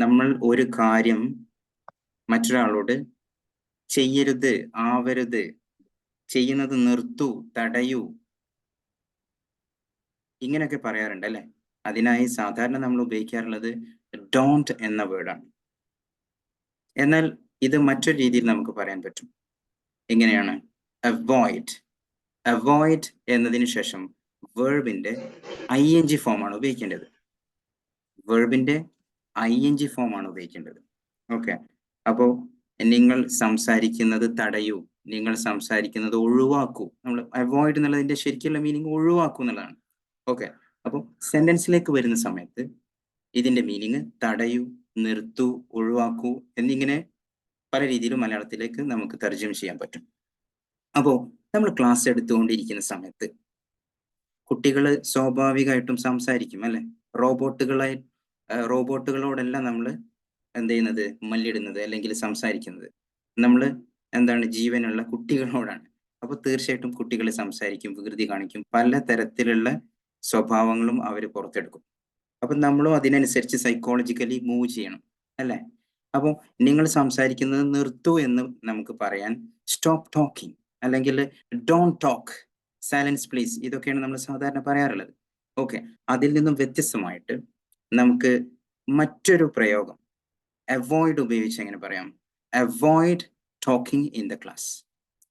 നമ്മൾ ഒരു കാര്യം മറ്റൊരാളോട് ചെയ്യരുത്, ആവരുത്, ചെയ്യുന്നത് നിർത്തൂ, തടയൂ, ഇങ്ങനെയൊക്കെ പറയാറുണ്ട് അല്ലെ. അതിനായി സാധാരണ നമ്മൾ ഉപയോഗിക്കാറുള്ളത് ഡോണ്ട് എന്ന വേർഡാണ്. എന്നാൽ ഇത് മറ്റൊരു രീതിയിൽ നമുക്ക് പറയാൻ പറ്റും. എങ്ങനെയാണ്? അവോയ്ഡ്. അവോയ്ഡ് എന്നതിന് ശേഷം വേർബിന്റെ ING ഫോമാണ് ഉപയോഗിക്കേണ്ടത്. വേർബിന്റെ ING ഫോമാണ് ഉപയോഗിക്കേണ്ടത്. ഓക്കെ. അപ്പോ നിങ്ങൾ സംസാരിക്കുന്നത് തടയൂ, നിങ്ങൾ സംസാരിക്കുന്നത് ഒഴിവാക്കൂ. നമ്മൾ അവോയ്ഡ് എന്നുള്ളതിന്റെ ശരിക്കുള്ള മീനിങ് ഒഴിവാക്കൂ എന്നുള്ളതാണ്. ഓക്കെ. അപ്പോൾ സെന്റൻസിലേക്ക് വരുന്ന സമയത്ത് ഇതിന്റെ മീനിങ് തടയൂ, നിർത്തൂ, ഒഴിവാക്കൂ എന്നിങ്ങനെ പല രീതിയിലും മലയാളത്തിലേക്ക് നമുക്ക് തർജ്ജമ ചെയ്യാൻ പറ്റും. അപ്പോൾ നമ്മൾ ക്ലാസ് എടുത്തുകൊണ്ടിരിക്കുന്ന സമയത്ത് കുട്ടികൾ സ്വാഭാവികമായിട്ടും സംസാരിക്കും അല്ലെ. റോബോട്ടുകളോടെല്ലാം നമ്മൾ എന്ത് ചെയ്യുന്നത്, മല്ലിടുന്നത് അല്ലെങ്കിൽ സംസാരിക്കുന്നത് നമ്മൾ എന്താണ്, ജീവനുള്ള കുട്ടികളോടാണ്. അപ്പൊ തീർച്ചയായിട്ടും കുട്ടികൾ സംസാരിക്കും, വികൃതി കാണിക്കും, പല തരത്തിലുള്ള സ്വഭാവങ്ങളും അവർ പുറത്തെടുക്കും. അപ്പൊ നമ്മളും അതിനനുസരിച്ച് സൈക്കോളജിക്കലി മൂവ് ചെയ്യണം അല്ലെ. അപ്പോൾ നിങ്ങൾ സംസാരിക്കുന്നത് നിർത്തൂ എന്ന് നമുക്ക് പറയാൻ സ്റ്റോപ്പ് ടോക്കിംഗ് അല്ലെങ്കിൽ ഡോണ്ട് ടോക്ക്, സൈലൻസ് പ്ലീസ്, ഇതൊക്കെയാണ് നമ്മൾ സാധാരണ പറയാറുള്ളത്. ഓക്കെ. അതിൽ നിന്നും വ്യത്യസ്തമായിട്ട് നമുക്ക് മറ്റൊരു പ്രയോഗം അവോയ്ഡ് ഉപയോഗിച്ച് എങ്ങനെ പറയാം? Avoid talking in the class.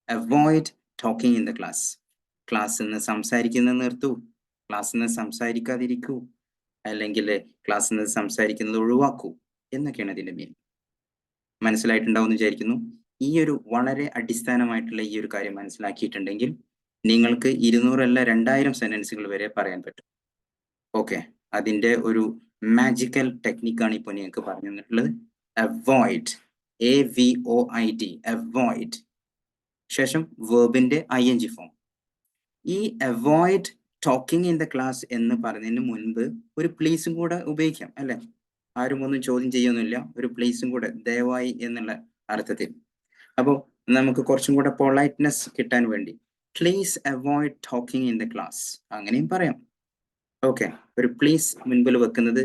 Avoid talking in the class. ക്ലാസ്സിൽ നിന്ന് സംസാരിക്കുന്നത് നിർത്തൂ, ക്ലാസ്സിൽ നിന്ന് സംസാരിക്കാതിരിക്കൂ, അല്ലെങ്കിൽ ക്ലാസ്സിൽ നിന്ന് സംസാരിക്കുന്നത് ഒഴിവാക്കൂ എന്നൊക്കെയാണ് ഇതിന്റെ മീനിങ്. മനസ്സിലായിട്ടുണ്ടാവും എന്ന് വിചാരിക്കുന്നു. ഈ ഒരു വളരെ അടിസ്ഥാനമായിട്ടുള്ള ഈ ഒരു കാര്യം മനസ്സിലാക്കിയിട്ടുണ്ടെങ്കിൽ നിങ്ങൾക്ക് 200 അല്ല 2000 സെന്റൻസുകൾ വരെ പറയാൻ പറ്റും. ഓക്കെ. അതിന്റെ ഒരു മാജിക്കൽ ടെക്നിക്കാണ് ഇപ്പോൾ നിങ്ങൾക്ക് പറഞ്ഞു തന്നിട്ടുള്ളത്. അവോയ്ഡ്, AVOID, അവോയ്ഡ്, ശേഷം വേർബിന്റെ ING ഫോം. ഈ avoid talking in the class എന്ന് പറഞ്ഞതിന് മുൻപ് ഒരു പ്ലീസും കൂടെ ഉപയോഗിക്കാം അല്ലെ. ആരും ഒന്നും ചോദ്യം ചെയ്യൊന്നുമില്ല, ഒരു പ്ലീസും കൂടെ, ദയവായി എന്നുള്ള അർത്ഥത്തിൽ. അപ്പോൾ നമുക്ക് കുറച്ചും കൂടെ പൊളൈറ്റ്നെസ് കിട്ടാൻ വേണ്ടി please avoid talking in the class അങ്ങനെയും പറയാം. ഓക്കെ. ഒരു പ്ലീസ് മുൻപിൽ വെക്കുന്നത്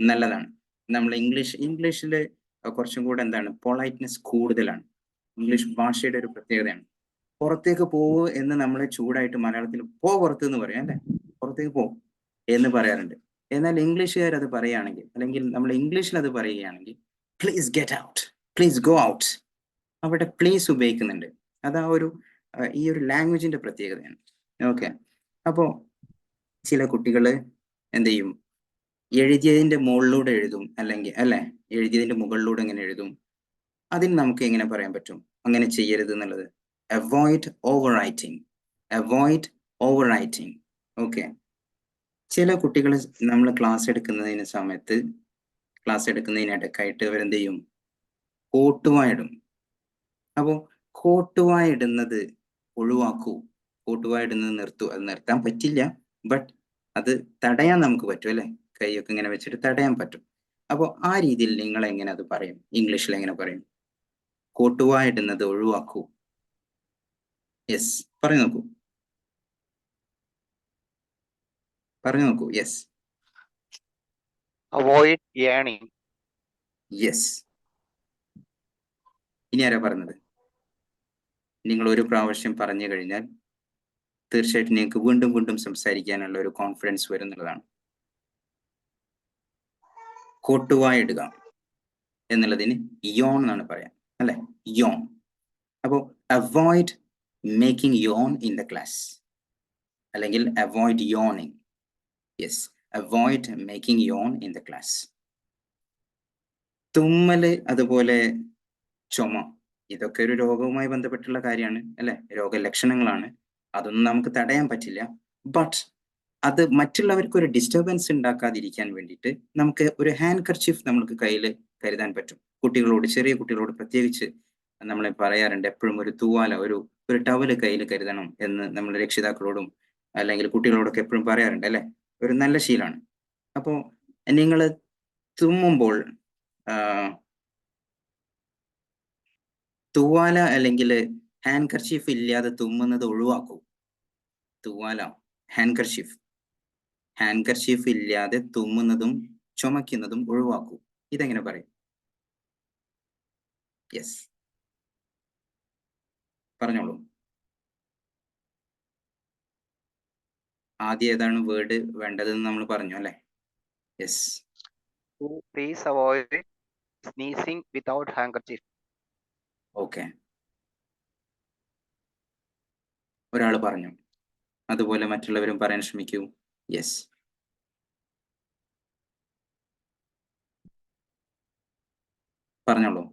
നല്ലതാണ്. നമ്മൾ ഇംഗ്ലീഷിൽ കുറച്ചും കൂടെ എന്താണ്, പൊളൈറ്റ്നെസ് കൂടുതലാണ്. ഇംഗ്ലീഷ് ഭാഷയുടെ ഒരു പ്രത്യേകതയാണ്. പുറത്തേക്ക് പോവൂ എന്ന് നമ്മൾ ചൂടായിട്ട് മലയാളത്തിൽ പോ പുറത്ത് എന്ന് പറയാം അല്ലെ. പുറത്തേക്ക് പോ എന്ന് പറയാറുണ്ട്. എന്നാൽ ഇംഗ്ലീഷുകാർ അത് പറയുകയാണെങ്കിൽ, അല്ലെങ്കിൽ നമ്മൾ ഇംഗ്ലീഷിൽ അത് പറയുകയാണെങ്കിൽ please get out, please go out, അവിടെ പ്ലീസ് ഉപയോഗിക്കുന്നുണ്ട്. അതാ ഒരു ഈ ഒരു ലാംഗ്വേജിന്റെ പ്രത്യേകതയാണ്. ഓക്കെ. അപ്പോൾ ചില കുട്ടികൾ എന്ത് ചെയ്യും, എഴുതിയതിന്റെ മുകളിലൂടെ എഴുതും, അല്ലെങ്കിൽ അല്ലെ എഴുതിയതിന്റെ മുകളിലൂടെ എങ്ങനെ എഴുതും. അതിന് നമുക്ക് എങ്ങനെ പറയാൻ പറ്റും അങ്ങനെ ചെയ്യരുത് എന്നുള്ളത്? Avoid over writing. Avoid over writing. Okay. ചില കുട്ടികൾ നമ്മൾ ക്ലാസ് എടുക്കുന്നതിനിടക്കായിട്ട് അവരെന്ത് ചെയ്യും, കോട്ടുവായിടും. അപ്പോൾ കോട്ടുവായിടുന്നത് ഒഴിവാക്കൂ, കോട്ടുവായിടുന്നത് നിർത്തൂ. അത് നിർത്താൻ പറ്റില്ല, ബട്ട് അത് തടയാൻ നമുക്ക് പറ്റും അല്ലെ. കൈയൊക്കെ ഇങ്ങനെ വെച്ചിട്ട് തടയാൻ പറ്റും. അപ്പോൾ ആ രീതിയിൽ നിങ്ങൾ എങ്ങനെ അത് പറയും? ഇംഗ്ലീഷിൽ എങ്ങനെ പറയും? കോട്ടുവായിടുന്നത് ഒഴിവാക്കൂ. യെസ്, പറഞ്ഞു നോക്കൂ, പറഞ്ഞു നോക്കൂ. Yes, avoid yawning. യെസ്. ഇനി ആരാ പറഞ്ഞത്? നിങ്ങൾ ഒരു പ്രാവശ്യം പറഞ്ഞു കഴിഞ്ഞാൽ തീർച്ചയായിട്ടും നിങ്ങൾക്ക് വീണ്ടും വീണ്ടും സംസാരിക്കാനുള്ള ഒരു കോൺഫിഡൻസ് വരുന്നുള്ളതാണ്. കോട്ടുവായിടുക എന്നുള്ളതിന് യോൺ എന്നാണ് പറയാം അല്ലെ, യോൺ. അപ്പോൾ avoid making yawn in the class, അല്ലെങ്കിൽ avoid yawning. Yes, avoid making yawn in the class. തുമ്മല്, അതുപോലെ ചുമ, ഇതൊക്കെ ഒരു രോഗവുമായി ബന്ധപ്പെട്ടുള്ള കാര്യമാണ് അല്ലെ, രോഗലക്ഷണങ്ങളാണ്. അതൊന്നും നമുക്ക് തടയാൻ പറ്റില്ല. ബട്ട് അത് മറ്റുള്ളവർക്ക് ഒരു ഡിസ്റ്റർബൻസ് ഉണ്ടാക്കാതിരിക്കാൻ വേണ്ടിയിട്ട് നമുക്ക് ഒരു ഹാൻഡ് കർച്ചീഫ് നമ്മൾക്ക് കയ്യിൽ കരുതാൻ പറ്റും. കുട്ടികളോട്, ചെറിയ കുട്ടികളോട് പ്രത്യേകിച്ച് നമ്മൾ പറയാറുണ്ട്, എപ്പോഴും ഒരു തൂവാല, ഒരു ടവല് കയ്യിൽ കരുതണം എന്ന് നമ്മൾ രക്ഷിതാക്കളോടും അല്ലെങ്കിൽ കുട്ടികളോടൊക്കെ എപ്പോഴും പറയാറുണ്ട് അല്ലെ. ഒരു നല്ല ശീലമാണ്. അപ്പോൾ നിങ്ങൾ തുമ്മുമ്പോൾ തൂവാല അല്ലെങ്കിൽ ഹാൻഡ് കർച്ചീഫ് ഇല്ലാതെ തുമ്മുന്നത് ഒഴിവാക്കൂ. തൂവാല, ഹാൻഡ് കർച്ചീഫ് ഇല്ലാതെ തുമ്മുന്നതും ചുമയ്ക്കുന്നതും ഒഴിവാക്കൂ. ഇതെങ്ങനെ പറയും? യെസ്, പറഞ്ഞോളൂ. ആദ്യം ഏതാണ് വേർഡ് വേണ്ടതെന്ന് നമ്മൾ പറഞ്ഞു അല്ലേ? Yes. Please avoid sneezing without handkerchief. Okay, ഒരാൾ പറഞ്ഞു, അതുപോലെ മറ്റുള്ളവരും പറയാൻ ശ്രമിക്കൂ. യെസ്, പറഞ്ഞോളൂ.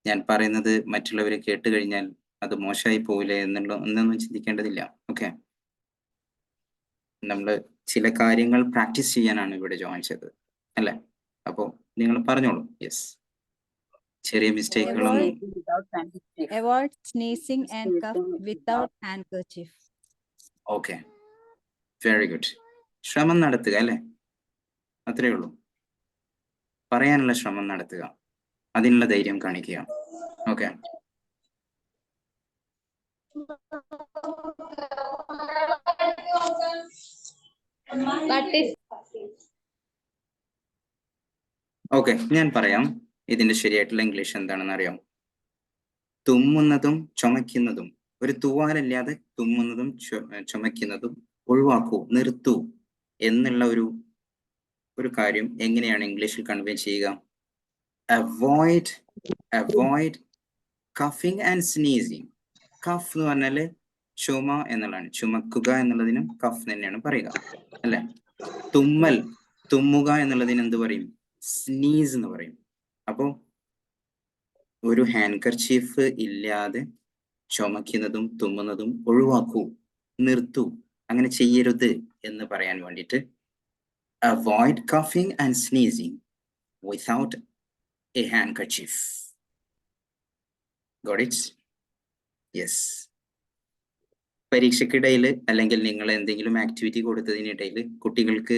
ഞാൻ പറയുന്നത് മറ്റുള്ളവർ കേട്ട് കഴിഞ്ഞാൽ അത് മോശമായി പോവില്ലേ എന്നൊന്നും ചിന്തിക്കേണ്ടതില്ല. ഓക്കെ, നമ്മൾ ചില കാര്യങ്ങൾ പ്രാക്ടീസ് ചെയ്യാനാണ് ഇവിടെ ജോയിൻ ചെയ്തത് അല്ലേ? അപ്പോൾ നിങ്ങൾ പറഞ്ഞോളൂ. യെസ്, ചെറിയ മിസ്റ്റേക്കുകളും. Avoid sneezing and cough without handkerchief. Okay, very good. ശ്രമം നടത്തുക അല്ലേ? അത്രയേ ഉള്ളൂ. പറയാനുള്ള ശ്രമം നടത്തുക, അതിനുള്ള ധൈര്യം കാണിക്കുക. ഓക്കെ, ഓക്കെ, ഞാൻ പറയാം ഇതിന്റെ ശരിയായിട്ടുള്ള ഇംഗ്ലീഷ് എന്താണെന്ന് അറിയാം. തുമ്മുന്നതും ചുമയ്ക്കുന്നതും, ഒരു തൂവാലല്ലാതെ തുമ്മുന്നതും ചുമയ്ക്കുന്നതും ഒഴിവാക്കൂ, നിർത്തൂ എന്നുള്ള ഒരു കാര്യം എങ്ങനെയാണ് ഇംഗ്ലീഷിൽ കൺവേ ചെയ്യുക? അവോയ്ഡ് കഫിങ് ആൻഡ് സ്നീസിങ്. കഫ് എന്ന് പറഞ്ഞാല് ചുമ എന്നുള്ളതാണ്, ചുമക്കുക എന്നുള്ളതിനും കഫ് തന്നെയാണ് പറയുക അല്ലെ? തുമ്മുക എന്നുള്ളതിന് എന്ത് പറയും? സ്നീസ് എന്ന് പറയും. അപ്പോ ഒരു ഹാൻകർച്ചീഫ് ഇല്ലാതെ ചുമക്കുന്നതും തുമ്മുന്നതും ഒഴിവാക്കൂ, നിർത്തൂ, അങ്ങനെ ചെയ്യരുത് എന്ന് പറയാൻ വേണ്ടിയിട്ട് അവോയ്ഡ് കഫിങ് and sneezing without a handkerchief. Got it? Yes. പരീക്ഷയ്ക്കിടയിൽ അല്ലെങ്കിൽ നിങ്ങൾ എന്തെങ്കിലും ആക്ടിവിറ്റി കൊടുത്തതിനിടയിൽ കുട്ടികൾക്ക്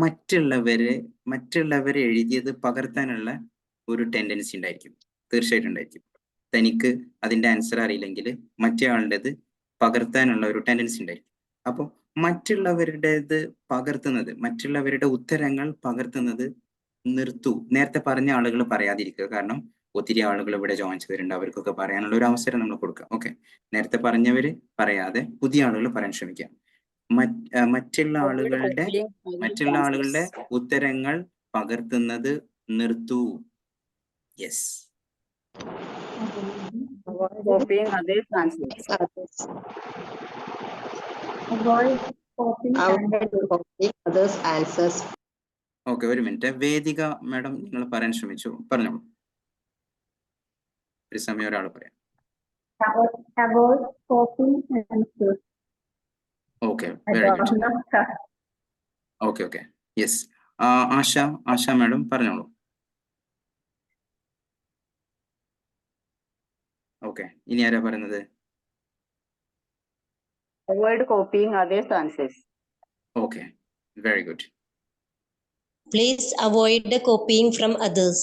മറ്റുള്ളവർ എഴുതിയത് പകർത്താനുള്ള ഒരു ടെൻഡൻസി ഉണ്ടായിരിക്കും, തീർച്ചയായിട്ടും ഉണ്ടായിരിക്കും. തനിക്ക് അതിന്റെ ആൻസർ അറിയില്ലെങ്കിൽ മറ്റേ ആളുടേത് പകർത്താനുള്ള ഒരു ടെൻഡൻസി ഉണ്ടായിരിക്കും. അപ്പോൾ മറ്റുള്ളവരുടെ ഉത്തരങ്ങൾ പകർത്തുന്നത് നിർത്തൂ. നേരത്തെ പറഞ്ഞ ആളുകൾ പറയാതിരിക്കുക, കാരണം ഒത്തിരി ആളുകൾ ഇവിടെ ജോയിൻ ചെയ്തിട്ടുണ്ട്, അവർക്കൊക്കെ പറയാനുള്ള ഒരു അവസരം നമ്മൾ കൊടുക്കുക. ഓക്കെ, നേരത്തെ പറഞ്ഞവര് പറയാതെ പുതിയ ആളുകൾ പറയാൻ ശ്രമിക്കാം. മറ്റുള്ള ആളുകളുടെ ഉത്തരങ്ങൾ പകർത്തുന്നത് നിർത്തൂ. യെസ്. ഓക്കെ, ഒരു മിനിറ്റ്. വേദിക മാഡം, നിങ്ങൾ പറയാൻ ശ്രമിച്ചു, പറഞ്ഞോളൂ. ഒരു സമയം ഒരാൾ പറയാം. Okay, very good. Okay, yes. Asha madam പറഞ്ഞോളൂ. ഓക്കെ, ഇനി ആരാ പറയുന്നത്? Avoid copying others' answers. Okay, very good. Please avoid copying from others.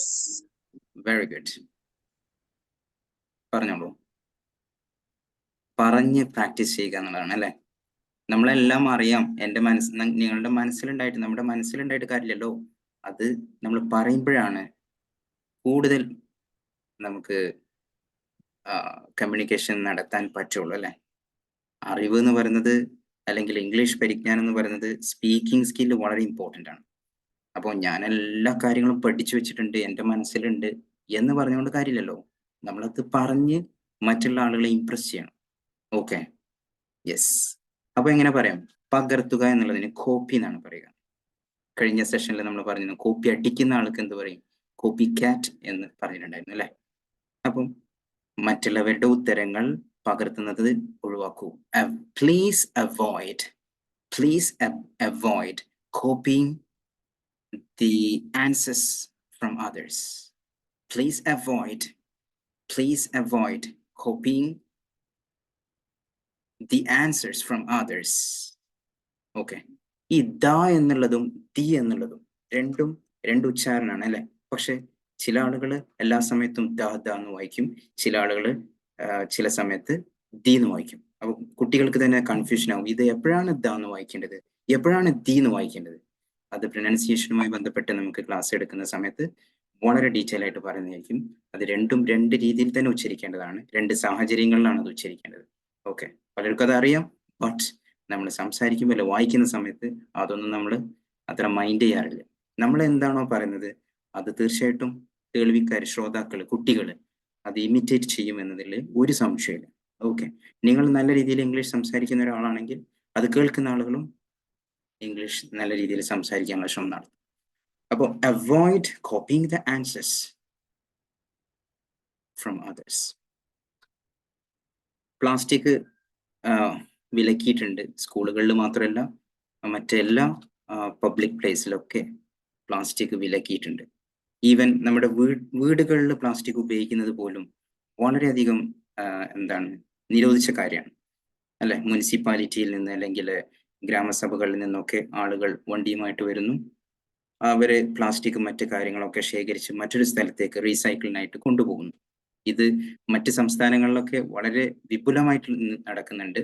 Very good. പറഞ്ഞോളൂ. പറഞ്ഞ് പ്രാക്ടീസ് ചെയ്യുക എന്നുള്ളതാണ് അല്ലേ? നമ്മളെല്ലാം അറിയാം, നിങ്ങളുടെ മനസ്സിലുണ്ടായിട്ട്, നമ്മുടെ മനസ്സിലുണ്ടായിട്ട് കാര്യമില്ലല്ലോ. അത് നമ്മൾ പറയുമ്പോഴാണ് കൂടുതൽ നമുക്ക് കമ്മ്യൂണിക്കേഷൻ നടത്താൻ പറ്റുള്ളൂ അല്ലേ? അറിവ് എന്ന് പറയുന്നത്, അല്ലെങ്കിൽ ഇംഗ്ലീഷ് പരിജ്ഞാനം എന്ന് പറയുന്നത്, സ്പീക്കിംഗ് സ്കില്ല് വളരെ ഇമ്പോർട്ടൻ്റ് ആണ്. അപ്പോൾ ഞാൻ എല്ലാ കാര്യങ്ങളും പഠിച്ചു വെച്ചിട്ടുണ്ട്, എൻ്റെ മനസ്സിലുണ്ട് എന്ന് പറഞ്ഞുകൊണ്ട് കാര്യമില്ലല്ലോ. നമ്മളത് പറഞ്ഞ് മറ്റുള്ള ആളുകളെ ഇംപ്രസ് ചെയ്യണം. Okay, yes. അപ്പൊ എങ്ങനെ പറയാം? പകർത്തുക എന്നുള്ളതിന് കോപ്പി എന്നാണ് പറയുക. കഴിഞ്ഞ സെഷനിൽ നമ്മൾ പറഞ്ഞിരുന്നു, കോപ്പി അടിക്കുന്ന ആൾക്ക് എന്ത് പറയും? കോപ്പി കാറ്റ് എന്ന് പറഞ്ഞിട്ടുണ്ടായിരുന്നു അല്ലെ? അപ്പം മറ്റുള്ളവരുടെ ഉത്തരങ്ങൾ പകർത്തുന്നത് ഒഴിവാക്കൂ. Please avoid copying the answers from others. Please avoid copying the answers from others. Okay, ഈ ദ എന്നുള്ളതും ദി എന്നുള്ളതും രണ്ട് ഉച്ചാരണമാണ് അല്ലെ? പക്ഷെ ചില ആളുകൾ എല്ലാ സമയത്തും ദ എന്ന് വായിക്കും, ചില ആളുകൾ ചില സമയത്ത് ദി എന്ന് വായിക്കും. അപ്പൊ കുട്ടികൾക്ക് തന്നെ കൺഫ്യൂഷൻ ആവും, ഇത് എപ്പോഴാണ് ദ എന്ന് വായിക്കേണ്ടത്, എപ്പോഴാണ് ദി എന്ന് വായിക്കേണ്ടത്? അത് പ്രൊനൗൺസിയേഷനുമായി ബന്ധപ്പെട്ട് നമുക്ക് ക്ലാസ് എടുക്കുന്ന സമയത്ത് വളരെ ഡീറ്റെയിൽ ആയിട്ട് പറയുന്നതായിരിക്കും. അത് രണ്ടും രണ്ട് രീതിയിൽ തന്നെ ഉച്ചരിക്കേണ്ടതാണ്. രണ്ട് സാഹചര്യങ്ങളിലാണ് അത് ഉച്ചരിക്കേണ്ടത്. ഓക്കെ, പലർക്കും അത് അറിയാം, ബട്ട് നമ്മൾ സംസാരിക്കുമ്പോൾ അല്ല വായിക്കുന്ന സമയത്ത് അതൊന്നും നമ്മൾ അത്ര മൈൻഡ് ചെയ്യാറില്ല. നമ്മൾ എന്താണോ പറയുന്നത് അത് തീർച്ചയായിട്ടും കേൾവിക്കാർ, ശ്രോതാക്കൾ, കുട്ടികൾ അത് ഇമിറ്റേറ്റ് ചെയ്യും എന്നതിൽ ഒരു സംശയമില്ല. ഓക്കെ, നിങ്ങൾ നല്ല രീതിയിൽ ഇംഗ്ലീഷ് സംസാരിക്കുന്ന ഒരാളാണെങ്കിൽ അത് കേൾക്കുന്ന ആളുകളും ഇംഗ്ലീഷ് നല്ല രീതിയിൽ സംസാരിക്കാനുള്ള ശ്രമം നടത്തും. അപ്പോൾ avoid copying the answers from others. Plastic വിലക്കിയിട്ടുണ്ട്. സ്കൂളുകളിൽ മാത്രമല്ല മറ്റെല്ലാ പബ്ലിക് പ്ലേസിലൊക്കെ പ്ലാസ്റ്റിക് വിലക്കിയിട്ടുണ്ട്. ഈവൻ നമ്മുടെ വീടുകളിൽ പ്ലാസ്റ്റിക് ഉപയോഗിക്കുന്നത് പോലും വളരെയധികം എന്താണ് നിരോധിച്ച കാര്യമാണ് അല്ലെ. മുനിസിപ്പാലിറ്റിയിൽ നിന്ന് അല്ലെങ്കിൽ ഗ്രാമസഭകളിൽ നിന്നൊക്കെ ആളുകൾ വണ്ടിയുമായിട്ട് വരുന്നു, അവര് പ്ലാസ്റ്റിക് മറ്റു കാര്യങ്ങളൊക്കെ ശേഖരിച്ച് മറ്റൊരു സ്ഥലത്തേക്ക് റീസൈക്ലിനായിട്ട് കൊണ്ടുപോകുന്നു. ഇത് മറ്റ് സംസ്ഥാനങ്ങളിലൊക്കെ വളരെ വിപുലമായിട്ട് നടക്കുന്നുണ്ട്.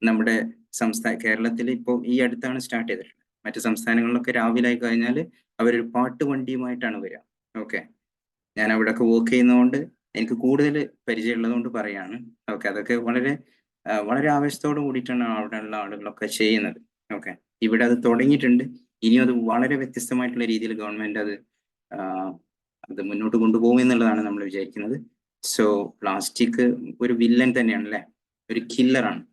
നമ്മുടെ കേരളത്തിൽ ഇപ്പോൾ ഈ അടുത്താണ് സ്റ്റാർട്ട് ചെയ്തിട്ടുള്ളത്. മറ്റു സംസ്ഥാനങ്ങളിലൊക്കെ രാവിലെ ആയി കഴിഞ്ഞാൽ അവരൊരു പാട്ട് വണ്ടിയുമായിട്ടാണ് വരിക. ഓക്കെ, ഞാൻ അവിടെയൊക്കെ വർക്ക് ചെയ്യുന്നതുകൊണ്ട് എനിക്ക് കൂടുതൽ പരിചയമുള്ളതുകൊണ്ട് പറയാണ്. ഓക്കെ, അതൊക്കെ വളരെ വളരെ ആവേശത്തോട് കൂടിയിട്ടാണ് അവിടെയുള്ള ആളുകളൊക്കെ ചെയ്യുന്നത്. ഓക്കെ, ഇവിടെ അത് തുടങ്ങിയിട്ടുണ്ട്. ഇനിയും അത് വളരെ വ്യത്യസ്തമായിട്ടുള്ള രീതിയിൽ ഗവൺമെന്റ് അത് മുന്നോട്ട് കൊണ്ടുപോകും എന്നുള്ളതാണ് നമ്മൾ വിചാരിക്കുന്നത്. സോ പ്ലാസ്റ്റിക് ഒരു വില്ലൻ തന്നെയാണ് അല്ലേ, ഒരു കില്ലറാണ്.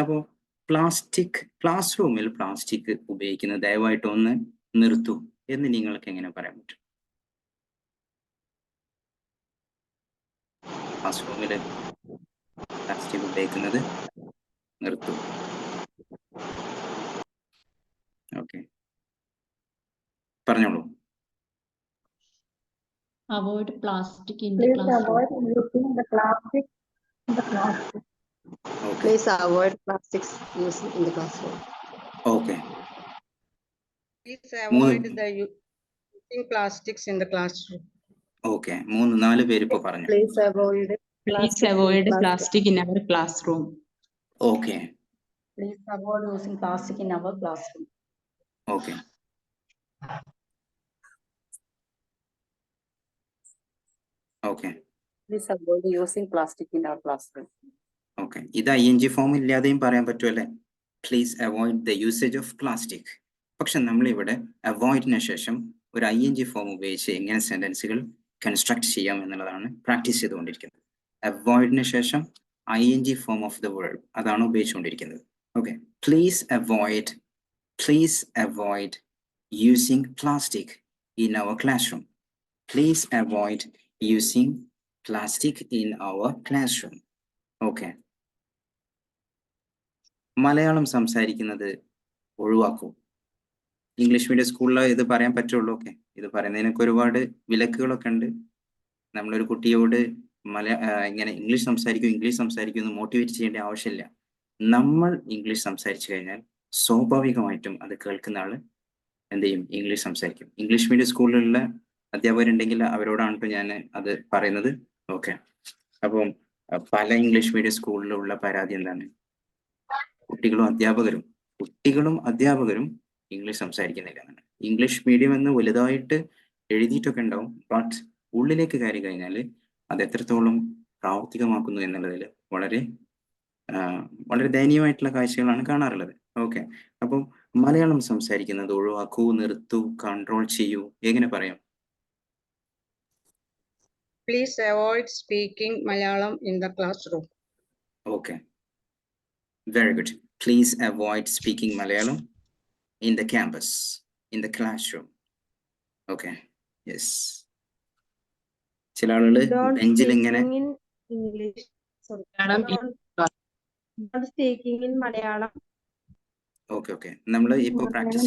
അപ്പോൾ ക്ലാസ് റൂമിൽ പ്ലാസ്റ്റിക് ഉപയോഗിക്കുന്നത് ദയവായിട്ട് ഒന്ന് നിർത്തൂ എന്ന് നിങ്ങൾക്ക് എങ്ങനെ പറയാൻ പറ്റും? ക്ലാസ് റൂമിൽ പ്ലാസ്റ്റിക് ഉപയോഗിക്കുന്നത് നിർത്തൂ. ഓക്കെ, പറഞ്ഞോളൂ. Avoid plastic in the Please classroom. avoid using the plastic in the classroom. Okay, Please avoid plastics used in the classroom. Okay. Please avoid the using plastics in the classroom. Okay, 3-4 പേര് ഇപ്പൊ പറഞ്ഞു. Please avoid Please avoid plastic in our classroom. Okay, Please avoid using plastic in our classroom. Okay, okay, Please avoid using plastic in our classroom. Okay. ഇത് ING form ഇല്ലാതെയും പറയാൻ പറ്റുമല്ലേ? Please avoid the usage of plastic. പക്ഷെ നമ്മളിവിടെ അവോയ്ഡിന് ശേഷം ഒരു ING form ഉപയോഗിച്ച് എങ്ങനെ സെന്റൻസുകൾ കൺസ്ട്രക്ട് ചെയ്യാം എന്നുള്ളതാണ് പ്രാക്ടീസ് ചെയ്തുകൊണ്ടിരിക്കുന്നത്. അവോയ്ഡിന് ശേഷം ING form of the word അതാണ് ഉപയോഗിച്ചുകൊണ്ടിരിക്കുന്നത്. Okay, please avoid using plastic in our classroom. Please avoid using plastic in our classroom. Okay, Malayalam സംസാരിക്കുന്നത് ഒഴിവാക്കൂ. ഇംഗ്ലീഷ് മീഡിയം സ്കൂളിൽ ഇത് പറയാൻ പറ്റുള്ളൂ. ഓക്കെ, ഇത് പറയുന്നതിനൊക്കെ ഒരുപാട് വിലക്കുകളൊക്കെ ഉണ്ട്. നമ്മളൊരു കുട്ടിയോട് ഇങ്ങനെ ഇംഗ്ലീഷ് സംസാരിക്കും എന്ന് മോട്ടിവേറ്റ് ചെയ്യേണ്ട ആവശ്യമില്ല. നമ്മൾ ഇംഗ്ലീഷ് സംസാരിച്ചു കഴിഞ്ഞാൽ സ്വാഭാവികമായിട്ടും അത് കേൾക്കുന്ന ആള് എന്ത് ചെയ്യും? ഇംഗ്ലീഷ് സംസാരിക്കും. ഇംഗ്ലീഷ് മീഡിയം സ്കൂളിലുള്ള അധ്യാപകരുണ്ടെങ്കിൽ അവരോടാണ് ഇപ്പോൾ ഞാൻ അത് പറയുന്നത്. ഓക്കെ, അപ്പം പല ഇംഗ്ലീഷ് മീഡിയം സ്കൂളിലുള്ള പരാതി എന്താണ്? കുട്ടികളും അധ്യാപകരും ഇംഗ്ലീഷ് സംസാരിക്കുന്നില്ല എന്നാണ്. ഇംഗ്ലീഷ് മീഡിയം എന്ന് വലുതായിട്ട് എഴുതിയിട്ടൊക്കെ ഉണ്ടാവും, ബട്ട് ഉള്ളിലേക്ക് കയറി കഴിഞ്ഞാൽ അത് എത്രത്തോളം പ്രാവർത്തികമാക്കുന്നു എന്നുള്ളതിൽ വളരെ ദയനീയമായിട്ടുള്ള കാഴ്ചകളാണ് കാണാറുള്ളത്. ഓക്കെ, അപ്പം മലയാളം സംസാരിക്കുന്നത് ഒഴിവാക്കൂ, നിർത്തൂ, കൺട്രോൾ ചെയ്യൂ, എങ്ങനെ പറയാം? Please avoid speaking Malayalam in the classroom. Okay, very good. Please avoid speaking Malayalam in the campus, in the classroom. Okay, yes. ചില ആളുകള് ബെഞ്ചിൽ ഇങ്ങനെ English. Sorry. Not speaking in Malayalam. Okay, നമ്മൾ ഇപ്പോൾ പ്രാക്ടീസ്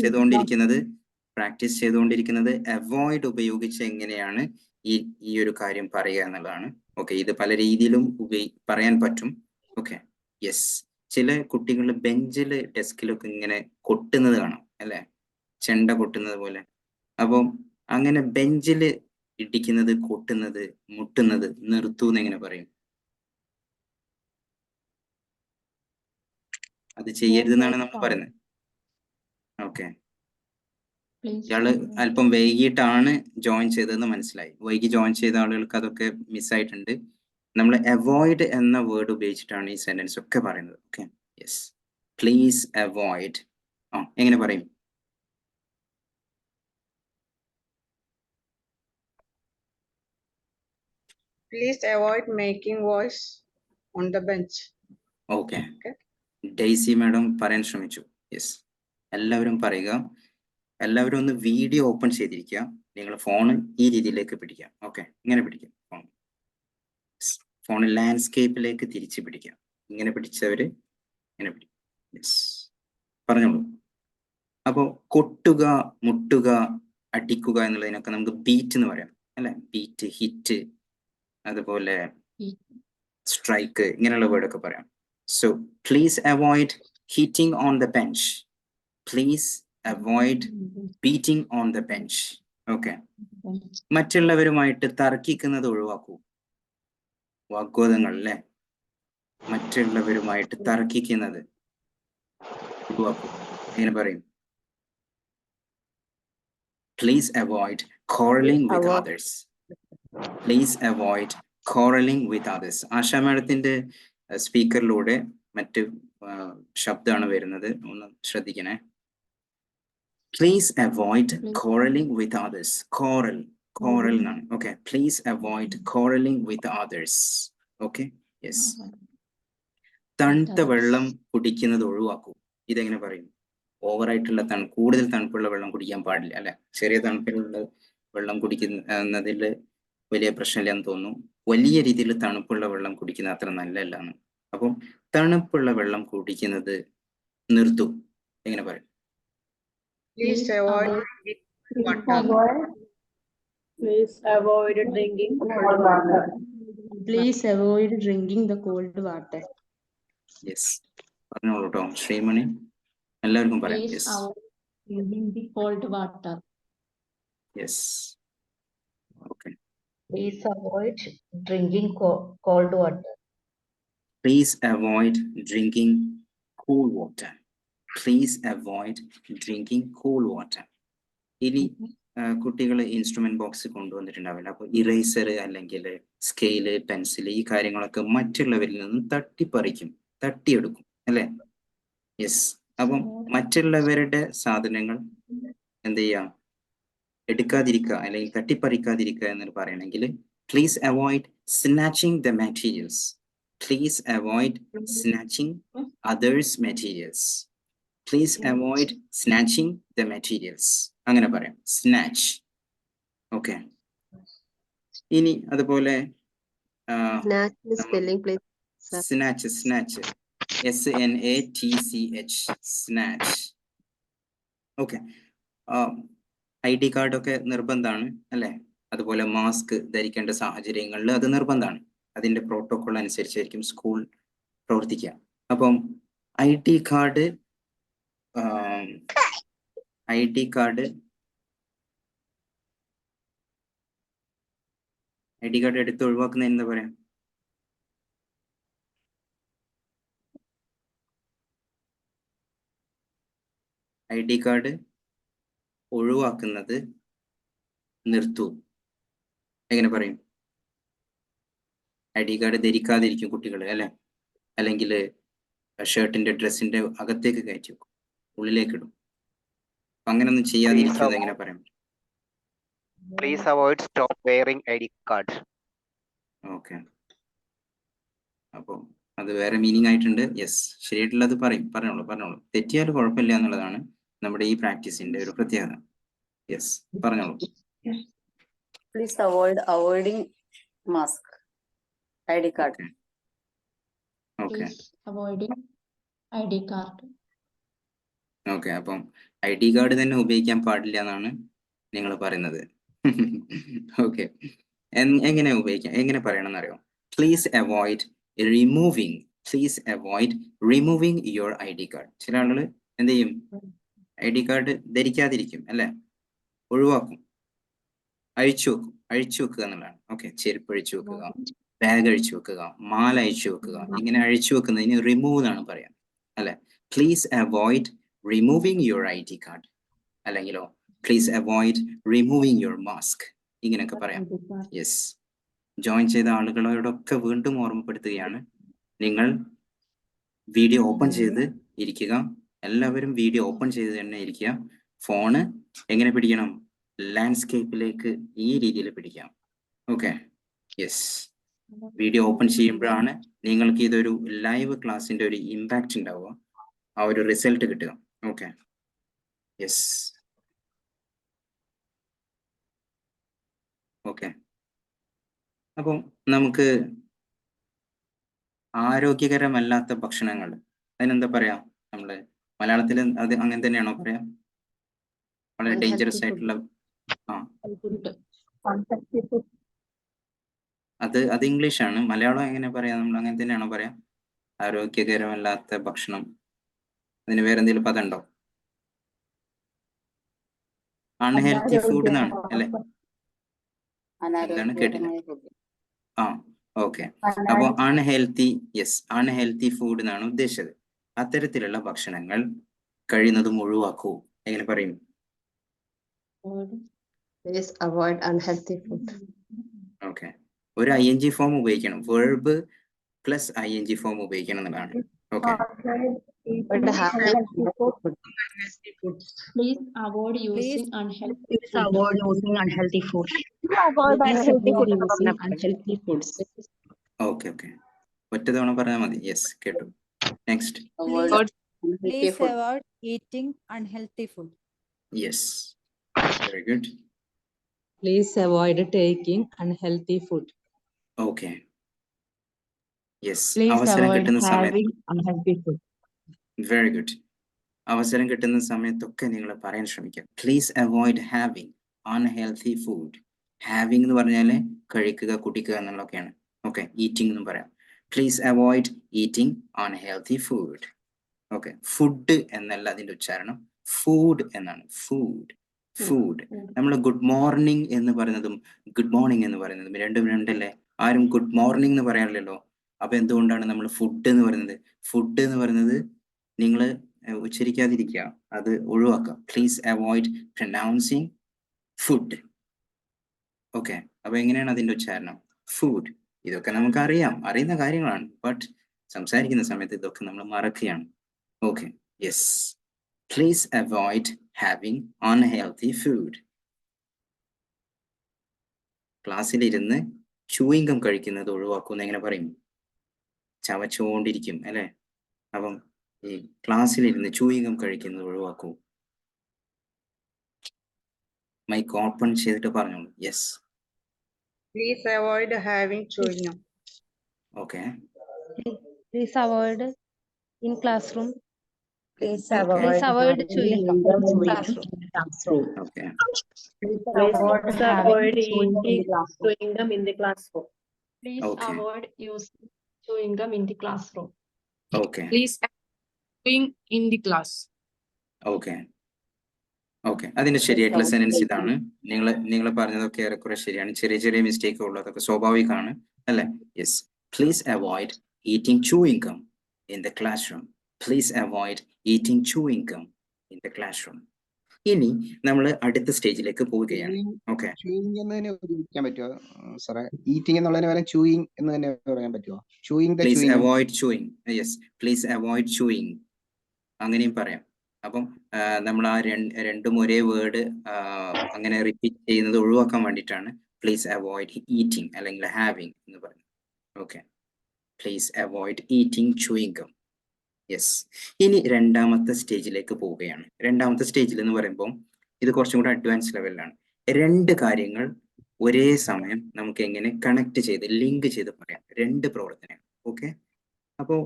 ചെയ്തുകൊണ്ടിരിക്കുന്നത് അവോയ്ഡ് ഉപയോഗിച്ച് എങ്ങനെയാണ് ഈ ഒരു കാര്യം പറയുക എന്നുള്ളതാണ്. ഓക്കെ, ഇത് പല രീതിയിലും പറയാൻ പറ്റും. Okay, yes. ചില കുട്ടികൾ ബെഞ്ചിൽ ഡെസ്കിലൊക്കെ ഇങ്ങനെ കൊട്ടുന്നത് കാണാം അല്ലെ, ചെണ്ട കൊട്ടുന്നത് പോലെ. അപ്പം അങ്ങനെ ബെഞ്ചിൽ ഇടിക്കുന്നത്, കൊട്ടുന്നത്, മുട്ടുന്നത് നിർത്തൂന്ന് എങ്ങനെ പറയും? അത് ചെയ്യരുതെന്നാണ് നമ്മൾ പറയുന്നത്. ഓക്കെ, Please ഇയാള് avoid. അല്പം വൈകിട്ടാണ് ജോയിൻ ചെയ്തതെന്ന് മനസ്സിലായി. വൈകി ജോയിൻ ചെയ്ത ആളുകൾക്ക് അതൊക്കെ മിസ്സായിട്ടുണ്ട്. നമ്മൾ അവോയ്ഡ് എന്ന വേർഡ് ഉപയോഗിച്ചിട്ടാണ് ഈ സെന്റൻസ് ഒക്കെ പറയുന്നത്. Okay, yes. Please avoid. എങ്ങനെ പറയും? Please avoid making voice on the bench. Okay, Daisy madam പറയാൻ ശ്രമിച്ചു. യെസ്, എല്ലാവരും പറയുക. എല്ലാവരും ഒന്ന് വീഡിയോ ഓപ്പൺ ചെയ്തിരിക്കുക. നിങ്ങൾ ഫോൺ ഈ രീതിയിലേക്ക് പിടിക്കാം. ഓക്കെ, ഇങ്ങനെ പിടിക്കാം. ഫോൺ ലാൻഡ്സ്കേപ്പിലേക്ക് തിരിച്ച് പിടിക്കാം. ഇങ്ങനെ പിടിച്ചവര് ഇങ്ങനെ പിടിക്കും. യെസ്, പറഞ്ഞോളൂ. അപ്പോൾ കൊട്ടുക, മുട്ടുക, അടിക്കുക എന്നുള്ളതിനൊക്കെ നമുക്ക് ബീറ്റ് എന്ന് പറയാം, അല്ലെ? ബീറ്റ്, ഹിറ്റ്, അതുപോലെ സ്ട്രൈക്ക്, ഇങ്ങനെയുള്ള വേർഡൊക്കെ പറയാം. So please avoid hitting on the bench. Please avoid beating on the bench. Okay. മറ്റുള്ളവരുമായിട്ട് തർക്കിക്കുന്നത് ഒഴിവാക്കൂ. വാഗ്വാദങ്ങൾ, അല്ലേ? മറ്റുള്ളവരുമായിട്ട് തർക്കിക്കുന്നത് ഒഴിവാക്കൂ. എങ്ങനെ പറയും? Please avoid quarreling with others. Please avoid quarreling with others. ASHA മാഡത്തിന്റെ സ്പീക്കറിലൂടെ മറ്റ് ശബ്ദമാണ് വരുന്നത്, ഒന്ന് ശ്രദ്ധിക്കണേ. Please avoid quarreling with others. Quarrel എന്നാണ്. Okay, please avoid quarreling with others. Okay, yes. തണുത്ത വെള്ളം കുടിക്കുന്നത് ഒഴിവാക്കൂ. ഇതെങ്ങനെ പറയും? ഓവറായിട്ടുള്ള കൂടുതൽ തണുപ്പുള്ള വെള്ളം കുടിക്കാൻ പാടില്ല, അല്ലെ? ചെറിയ തണുപ്പിലുള്ള വെള്ളം കുടിക്കുന്നതിൽ വലിയ പ്രശ്നമില്ലെന്ന് തോന്നുന്നു. വലിയ രീതിയിൽ തണുപ്പുള്ള വെള്ളം കുടിക്കുന്നത് അത്ര നല്ലതല്ല എന്ന്. അപ്പം തണുപ്പുള്ള വെള്ളം കുടിക്കുന്നത് നിർത്തൂ. എങ്ങനെ പറയും? Please avoid Please avoid drinking cold water. Please avoid drinking the cold water. Yes, പറഞ്ഞോളൂ കേട്ടോ ശ്രീമണി. എല്ലാവർക്കും പറയാം. Please yes, avoid drinking the cold water. Yes. Okay. Please avoid drinking cold water. Please avoid drinking cool water. Please avoid drinking cool water. ഇനി കുട്ടികൾ instrument box കൊണ്ടുവന്നിട്ടുണ്ടാവില്ല. അപ്പോൾ eraser അല്ലെങ്കിൽ scale, pencil, ഈ കാര്യങ്ങളൊക്കെ മറ്റുള്ളവരിൽ നിന്ന് തട്ടിയെടുക്കും, അല്ലേ? യെസ്. അപ്പം മറ്റുള്ളവരുടെ സാധനങ്ങൾ എന്ത് ചെയ്യാം? എടുക്കാതിരിക്കുക അല്ലെങ്കിൽ തട്ടിപ്പറിക്കാതിരിക്കുക എന്ന് പറയണമെങ്കിൽ please avoid snatching the materials. Please avoid snatching others' materials. Please avoid snatching the materials. അങ്ങനെ പറയാം, സ്നാച്ച്. ഓക്കെ. ഇനി അതുപോലെ Spelling, please. Snatch, SNATCH, snatch. Okay. ID card ഒക്കെ നിർബന്ധമാണ്, അല്ലേ? അതുപോലെ മാസ്ക് ധരിക്കേണ്ട സാഹചര്യങ്ങളിൽ അത് നിർബന്ധമാണ്. അതിന്റെ പ്രോട്ടോകോൾ അനുസരിച്ചായിരിക്കും സ്കൂൾ പ്രവർത്തിക്കുക. അപ്പം ID കാർഡ് എടുത്ത് ഒഴിവാക്കുന്ന എന്താ പറയാ? ID കാർഡ് ഒഴിവാക്കുന്നത് നിർത്തൂ. എങ്ങനെ പറയും? ID കാർഡ് ധരിക്കാതിരിക്കും കുട്ടികൾ, അല്ലെ? അല്ലെങ്കിൽ ഷർട്ടിന്റെ ഡ്രസ്സിന്റെ അകത്തേക്ക് കയറ്റി വെക്കും, ഉള്ളിലേക്ക് ഇടും. അങ്ങനൊന്നും ചെയ്യാതിരിക്കുന്നത് എങ്ങനെ പറയാം? Please avoid stop wearing ID cards. Okay. അപ്പോൾ അത് വേറെ മീനിങ് ആയിട്ടുണ്ട്. യെസ്, ശരിയായിട്ടുള്ളത് പറഞ്ഞോളൂ. തെറ്റിയാൽ കുഴപ്പമില്ല എന്നുള്ളതാണ് നമ്മുടെ ഈ പ്രാക്ടീസിന്റെ ഒരു പ്രത്യേകത. യെസ്, പറഞ്ഞോളൂ. Please avoiding mask. ID card. Okay. Please avoiding ID card. Okay. അപ്പം ID കാർഡ് തന്നെ ഉപയോഗിക്കാൻ പാടില്ല എന്നാണ് നിങ്ങൾ പറയുന്നത്. ഓക്കെ. എങ്ങനെ ഉപയോഗിക്കാം, എങ്ങനെ പറയണം എന്നറിയോ? Please avoid removing your ID card. ചില ആളുകൾ എന്ത് ചെയ്യും? ID കാർഡ് ധരിക്കാതിരിക്കും, അല്ലെ? ഒഴിവാക്കും, അഴിച്ചു വെക്കുക എന്നുള്ളതാണ്. ഓക്കെ. ചെരുപ്പ് അഴിച്ചു വെക്കുക, ബാഗ് അഴിച്ചു വെക്കുക, മാല അഴിച്ചു വെക്കുക. ഇങ്ങനെ അഴിച്ചു വെക്കുന്നതിന് റിമൂവ് എന്നാണ് പറയാം, അല്ലെ? Please avoid removing your ID card. അല്ലെങ്കിലോ please avoid removing your mask. ഇങ്ങനെയൊക്കെ പറയാം. യെസ്, ജോയിൻ ചെയ്ത ആളുകളോടൊക്കെ വീണ്ടും ഓർമ്മപ്പെടുത്തുകയാണ്, നിങ്ങൾ വീഡിയോ ഓപ്പൺ ചെയ്ത് ഇരിക്കുക. എല്ലാവരും വീഡിയോ ഓപ്പൺ ചെയ്ത് തന്നെ ഇരിക്കുക. ഫോണ് എങ്ങനെ പിടിക്കണം? ലാൻഡ്സ്കേപ്പിലേക്ക് ഈ രീതിയിൽ പിടിക്കാം. Okay, yes. വീഡിയോ ഓപ്പൺ ചെയ്യുമ്പോഴാണ് നിങ്ങൾക്ക് ഇതൊരു ലൈവ് ക്ലാസ്സിന്റെ ഒരു ഇമ്പാക്റ്റ് ഉണ്ടാവുക, ആ ഒരു റിസൾട്ട് കിട്ടുക. Okay, yes. ഓക്കെ, അപ്പം നമുക്ക് ആരോഗ്യകരമല്ലാത്ത ഭക്ഷണങ്ങൾ, അതിനെന്താ പറയാ? നമ്മള് മലയാളത്തിൽ അത് അങ്ങനെ തന്നെയാണോ പറയാ? വളരെ ഡേഞ്ചറസ് ആയിട്ടുള്ള അത് ഇംഗ്ലീഷാണ്. മലയാളം എങ്ങനെ പറയാ? നമ്മൾ അങ്ങനെ തന്നെയാണോ പറയാ? ആരോഗ്യകരമല്ലാത്ത ഭക്ഷണം, അതിന് വേറെ എന്തെങ്കിലും പദം ഉണ്ടോ? അൺഹെൽത്തി ഫുഡ് എന്നാണ് അല്ലെ? എന്താണ് കേട്ടില്ല? ഓക്കെ. അപ്പൊ അൺഹെൽത്തി, യെസ്, അൺഹെൽത്തി ഫുഡ് എന്നാണ് ഉദ്ദേശിച്ചത്. അത്തരത്തിലുള്ള ഭക്ഷണങ്ങൾ കഴിയുന്നതും ഒഴിവാക്കൂ. എങ്ങനെ പറയും? Please avoid unhealthy food. Okay, ഒരു ING ഫോം ഉപയോഗിക്കണം. വെർബ് പ്ലസ് ING ഫോം ഉപയോഗിക്കണം എന്നുള്ളതാണ്. Okay, But Please avoid using unhealthy Please avoid using unhealthy food. unhealthy foods. Okay, okay. ഒറ്റ തവണ പറഞ്ഞാൽ മതി. യെസ്, കേട്ടു. Next. Please avoid eating unhealthy food. Yes, very good. Please avoid taking unhealthy food. Okay, yes. Please അവസരം avoid കിട്ടുന്ന സമയത്ത്, having unhealthy food. Very good. അവസരം കിട്ടുന്ന സമയത്തൊക്കെ നിങ്ങൾ പറയാൻ ശ്രമിക്കുക. Please avoid having unhealthy food. Having എന്ന് പറഞ്ഞാൽ കഴിക്കുക, കുടിക്കുക എന്നുള്ളതൊക്കെയാണ്. ഓക്കെ, ഈറ്റിംഗ് എന്നും പറയാം. Please avoid eating unhealthy food. Okay, food എന്നല്ല അതിന്റെ ഉച്ചാരണം, ഫുഡ് എന്നാണ്. ഫുഡ്. നമ്മൾ ഗുഡ് മോർണിംഗ് എന്ന് പറയുന്നതും ഗുഡ് മോർണിംഗ് എന്ന് പറയുന്നതും രണ്ടും രണ്ടല്ലേ? ആരും ഗുഡ് മോർണിംഗ് എന്ന് പറയാറില്ലല്ലോ. അപ്പൊ എന്തുകൊണ്ടാണ് നമ്മൾ ഫുഡ് എന്ന് പറയുന്നത്? ഫുഡ് എന്ന് പറയുന്നത് നിങ്ങൾ ഉച്ചരിക്കാതിരിക്കുക, അത് ഒഴിവാക്കുക. Please avoid pronouncing food. Okay, അപ്പൊ എങ്ങനെയാണ് അതിന്റെ ഉച്ചാരണം? ഫുഡ്. ഇതൊക്കെ നമുക്ക് അറിയുന്ന കാര്യങ്ങളാണ്, ബട്ട് സംസാരിക്കുന്ന സമയത്ത് ഇതൊക്കെ നമ്മൾ മറക്കുകയാണ്. Okay, yes. Please avoid having unhealthy food. ക്ലാസ്സിലിരുന്ന് ചൂയിങ്കം കഴിക്കുന്നത് ഒഴിവാക്കുന്ന എങ്ങനെ പറയും? ചവച്ചുകൊണ്ടിരിക്കും അല്ലെ? അപ്പം ഈ ക്ലാസ്സിലിരുന്ന് ചൂയിങ്കം കഴിക്കുന്നത് ഒഴിവാക്കൂ. മൈക്ക് ഓപ്പൺ ചെയ്തിട്ട് പറഞ്ഞോളൂ. Yes. Please avoid having chewing gum. Okay, Please avoid in classroom. Please Please avoid chewing gum in classroom. classroom. Okay, Please Please avoid avoid chewing in the eating classroom. chewing gum in the classroom. Please Okay. avoid using chewing gum in the classroom. Okay, Please chewing in the class. Okay, okay. അതിന്റെ ശരിയായിട്ടുള്ള sentence ഇതാണ്. നിങ്ങൾ പറഞ്ഞതൊക്കെ ഏറെക്കുറെ ശരിയാണ്. ചെറിയ ചെറിയ mistake ഉള്ളതൊക്കെ സ്വാഭാവികമാണ് അല്ലെ? Yes. Please avoid eating chewing gum in the class room. Please avoid eating chewing gum in the class room. ഇനി നമ്മൾ അടുത്ത സ്റ്റേജിലേക്ക് പോവുകയാണ്. ഓക്കെ, ചൂയിങ് എന്ന് തന്നെ ഉപയോഗിക്കാൻ പറ്റുമോ സാറേ? ഈറ്റിംഗ് എന്നുള്ളതിന് പകരം ചൂയിങ് എന്ന് തന്നെ പറയാൻ പറ്റുമോ? Chewing the please chewing. Avoid chewing. Yes, please avoid chewing, അങ്ങനെയും പറയാം. അപ്പം നമ്മൾ ആ രണ്ടും ഒരേ വേർഡ് അങ്ങനെ റിപ്പീറ്റ് ചെയ്യുന്നത് ഒഴിവാക്കാൻ വേണ്ടിയിട്ടാണ് പ്ലീസ് അവോയ്ഡ് ഈറ്റിംഗ് അല്ലെങ്കിൽ ഹാവിങ് എന്ന് പറയുന്നത്. Okay, please avoid eating chewing gum. Yes. ഇനി രണ്ടാമത്തെ സ്റ്റേജിലേക്ക് പോവുകയാണ്. രണ്ടാമത്തെ സ്റ്റേജിൽ എന്ന് പറയുമ്പോൾ ഇത് കുറച്ചും കൂടെ അഡ്വാൻസ് ലെവലിലാണ്. രണ്ട് കാര്യങ്ങൾ ഒരേ സമയം നമുക്ക് എങ്ങനെ കണക്ട് ചെയ്ത് ലിങ്ക് ചെയ്ത് പറയാം. രണ്ട് പ്രവർത്തനങ്ങൾ. ഓക്കെ, അപ്പോൾ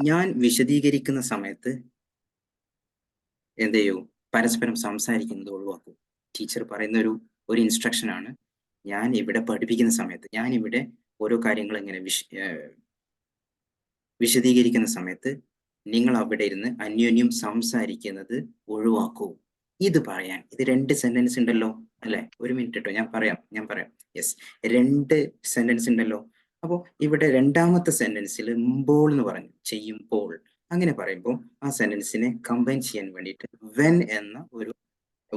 ഞാൻ വിശദീകരിക്കുന്ന സമയത്ത് എന്ത് ചെയ്യൂ? പരസ്പരം സംസാരിക്കുന്നത് ഒഴിവാക്കൂ. ടീച്ചർ പറയുന്ന ഒരു ഇൻസ്ട്രക്ഷൻ ആണ്. ഞാൻ ഇവിടെ പഠിപ്പിക്കുന്ന സമയത്ത്, ഞാൻ ഇവിടെ ഓരോ കാര്യങ്ങൾ ഇങ്ങനെ വിശദീകരിക്കുന്ന സമയത്ത് നിങ്ങൾ അവിടെ ഇരുന്ന് അന്യോന്യം സംസാരിക്കുന്നത് ഒഴിവാക്കൂ. ഇത് പറയാൻ ഇത് രണ്ട് സെന്റൻസ് ഉണ്ടല്ലോ അല്ലെ? ഒരു മിനിറ്റ് കേട്ടോ, ഞാൻ പറയാം. യെസ്, രണ്ട് സെന്റൻസ് ഉണ്ടല്ലോ. അപ്പോൾ ഇവിടെ രണ്ടാമത്തെ സെന്റൻസിൽ മ്പോൾ എന്ന് പറഞ്ഞു, ചെയ്യുമ്പോൾ. അങ്ങനെ പറയുമ്പോൾ ആ സെന്റൻസിനെ കമ്പൈൻ ചെയ്യാൻ വേണ്ടിയിട്ട് വെൻ എന്ന ഒരു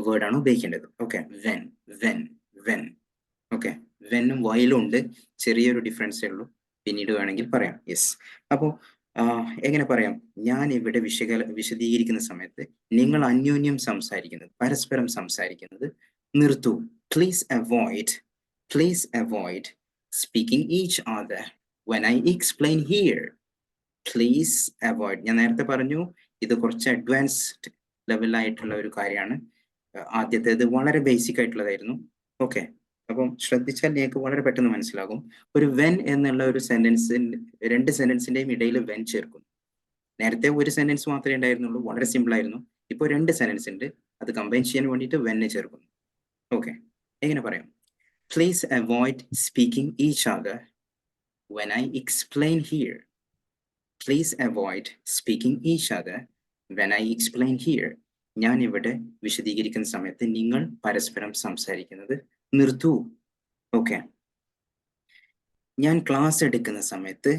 വേർഡാണ് ഉപയോഗിക്കേണ്ടത്. Okay, when when when. Okay, വെന്നും വൈലും ഉണ്ട്, ചെറിയൊരു ഡിഫറൻസേ ഉള്ളൂ, പിന്നീട് വേണമെങ്കിൽ പറയാം. യെസ്. അപ്പോൾ എങ്ങനെ പറയാം? ഞാൻ ഇവിടെ വിശദീകരിക്കുന്ന സമയത്ത് നിങ്ങൾ അന്യോന്യം സംസാരിക്കുന്നത്, പരസ്പരം സംസാരിക്കുന്നത് നിർത്തൂ. Please avoid speaking each other when I explain here. Please avoid. ഞാൻ നേരത്തെ പറഞ്ഞു ഇത് കുറച്ച് അഡ്വാൻസ്ഡ് ലെവലായിട്ടുള്ള ഒരു കാര്യമാണ്. ആദ്യത്തേത് വളരെ ബേസിക് ആയിട്ടുള്ളതായിരുന്നു. ഓക്കെ, അപ്പം ശ്രദ്ധിച്ചാൽ നിങ്ങൾക്ക് വളരെ പെട്ടെന്ന് മനസ്സിലാകും. ഒരു വെൻ എന്നുള്ള ഒരു രണ്ട് സെന്റൻസിന്റെയും ഇടയിൽ വെൻ ചേർക്കുന്നു. നേരത്തെ ഒരു സെന്റൻസ് മാത്രമേ ഉണ്ടായിരുന്നുള്ളൂ, വളരെ സിമ്പിൾ ആയിരുന്നു. ഇപ്പോൾ 2 സെന്റൻസ് ഉണ്ട്, അത് കമ്പൈൻ ചെയ്യാൻ വേണ്ടിയിട്ട് വെന്നെ ചേർക്കുന്നു. ഓക്കെ, എങ്ങനെ പറയാം? Please avoid speaking each other when I explain here. Please avoid speaking each other when I explain here. ഞാൻ ഇവിടെ വിശദീകരിക്കുന്ന സമയത്ത് നിങ്ങൾ പരസ്പരം സംസാരിക്കുന്നത് നിർത്തൂ. ഓക്കെ, ഞാൻ ക്ലാസ് എടുക്കുന്ന സമയത്ത്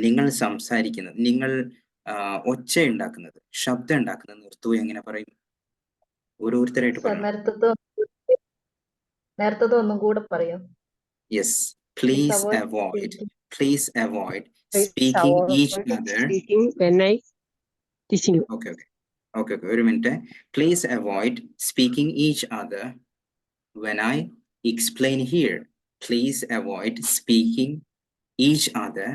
നിങ്ങൾ സംസാരിക്കുന്നത്, നിങ്ങൾ ഒച്ച ഉണ്ടാക്കുന്നത്, ശബ്ദം ഉണ്ടാക്കുന്നത് നിർത്തൂ. എങ്ങനെ പറയും? ഓരോരുത്തരായിട്ട് പറയണം. നേരത്തത് ഒന്നും കൂടെ പറയാം. Yes, please avoid speaking each other. when I teaching you. Okay, ഒരു minute. Please avoid speaking each other when I explain here. Please avoid speaking each other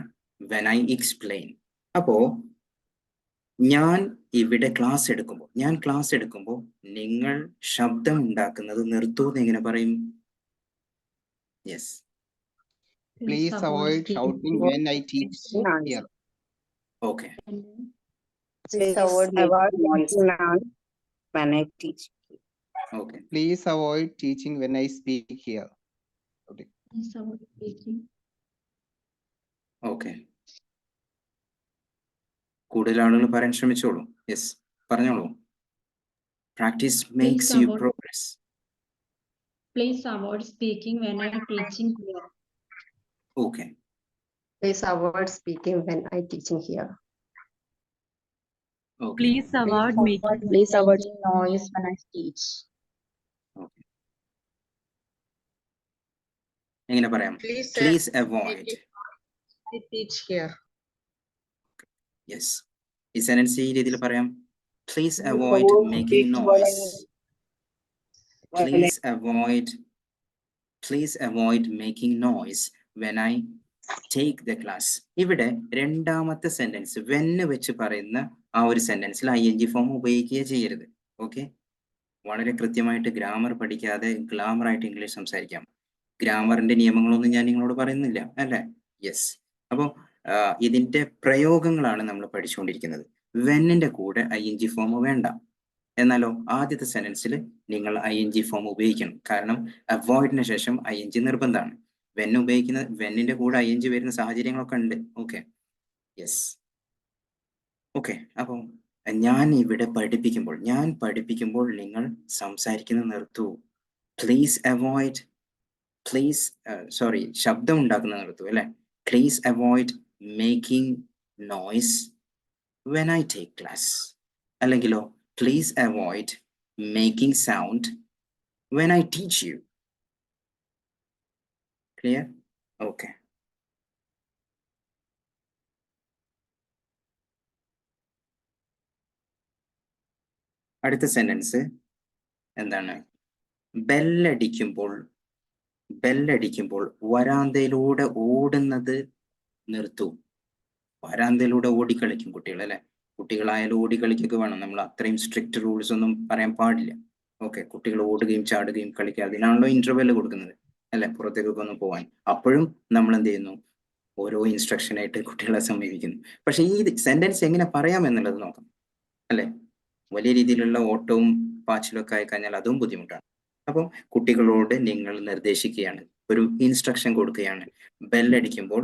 when I explain. അപ്പോ ഞാൻ ഇവിടെ ക്ലാസ് എടുക്കുമ്പോൾ നിങ്ങൾ ശബ്ദം ഉണ്ടാക്കുന്നത് നിർത്തൂ എന്ന് എങ്ങനെ പറയും? Yes. Please avoid shouting when I teach here. Okay, Please avoid noise when I teach. Okay, Please avoid teaching when I speak here. Okay. കൂടുതൽ ആളുകൾ പറയാൻ ശ്രമിച്ചോളൂ. യെസ്, പറഞ്ഞോളൂ. Practice makes you progress. Please avoid speaking when I am teaching here. Okay, Please avoid speaking when I teaching here. Okay, Please avoid making Please avoid noise when I teach. Okay. എങ്ങനെ പറയാം? Please please avoid. I teach here. Yes, ഈ sentence ഈ രീതിയിൽ പറയാം. Please avoid making noise. Please avoid making noise when I take the class. ഇവിടെ രണ്ടാമത്തെ sentence വെന്ന് വെച്ച് പറയുന്ന ആ ഒരു സെന്റൻസിൽ ING ഫോം ഉപയോഗിക്കുകയേ ചെയ്യരുത്. ഓക്കെ, വളരെ കൃത്യമായിട്ട് ഗ്രാമർ പഠിക്കാതെ ഗ്ലാമറായിട്ട് ഇംഗ്ലീഷ് സംസാരിക്കാം. ഗ്രാമറിന്റെ നിയമങ്ങളൊന്നും ഞാൻ നിങ്ങളോട് പറയുന്നില്ല, അല്ലേ? യെസ്. അപ്പോൾ ഇതിന്റെ പ്രയോഗങ്ങളാണ് നമ്മൾ പഠിച്ചുകൊണ്ടിരിക്കുന്നത്. വെന്നിന്റെ കൂടെ ING ഫോം വേണ്ട. എന്നാലോ ആദ്യത്തെ സെന്റൻസിൽ നിങ്ങൾ ING ഫോം ഉപയോഗിക്കണം. കാരണം അവോയ്ഡിന് ശേഷം ING നിർബന്ധമാണ്. വെന്നിന്റെ കൂടെ ING വരുന്ന സാഹചര്യങ്ങളൊക്കെ ഉണ്ട്. Okay, yes. ഓക്കെ, അപ്പം ഞാൻ ഇവിടെ പഠിപ്പിക്കുമ്പോൾ നിങ്ങൾ സംസാരിക്കുന്നത് നിർത്തൂ. ശബ്ദം ഉണ്ടാക്കുന്നത് നിർത്തൂ, അല്ലെ? Please avoid making noise when I take class. അല്ലെങ്കിലോ please avoid making sound when I teach you. Clear? Okay. അടുത്ത സെന്റൻസ് എന്താണ്? ബെല്ലടിക്കുമ്പോൾ വരാന്തയിലൂടെ ഓടുന്നത് നിർത്തൂ. വരാന്തയിലൂടെ ഓടിക്കളിക്കും കുട്ടികൾ, അല്ലെ? കുട്ടികളായാലും ഓടിക്കളിക്കൊക്കെ വേണം. നമ്മൾ അത്രയും സ്ട്രിക്റ്റ് റൂൾസ് ഒന്നും പറയാൻ പാടില്ല. ഓക്കെ, കുട്ടികൾ ഓടുകയും ചാടുകയും കളിക്കുക, അതിനാണല്ലോ ഇന്റർവെല് കൊടുക്കുന്നത്, അല്ലെ? പുറത്തേക്കൊക്കെ ഒന്ന് പോവാൻ. അപ്പോഴും നമ്മൾ എന്ത് ചെയ്യുന്നു? ഓരോ ഇൻസ്ട്രക്ഷനായിട്ട് കുട്ടികളെ സമീപിക്കുന്നു. പക്ഷെ ഈ സെന്റൻസ് എങ്ങനെ പറയാം എന്നുള്ളത് നോക്കാം, അല്ലെ? വലിയ രീതിയിലുള്ള ഓട്ടവും പാച്ചിലൊക്കെ ആയി കഴിഞ്ഞാൽ അതും ബുദ്ധിമുട്ടാണ്. അപ്പം കുട്ടികളോട് നിങ്ങൾ നിർദ്ദേശിക്കുകയാണ്, ഒരു ഇൻസ്ട്രക്ഷൻ കൊടുക്കുകയാണ്. ബെല്ലടിക്കുമ്പോൾ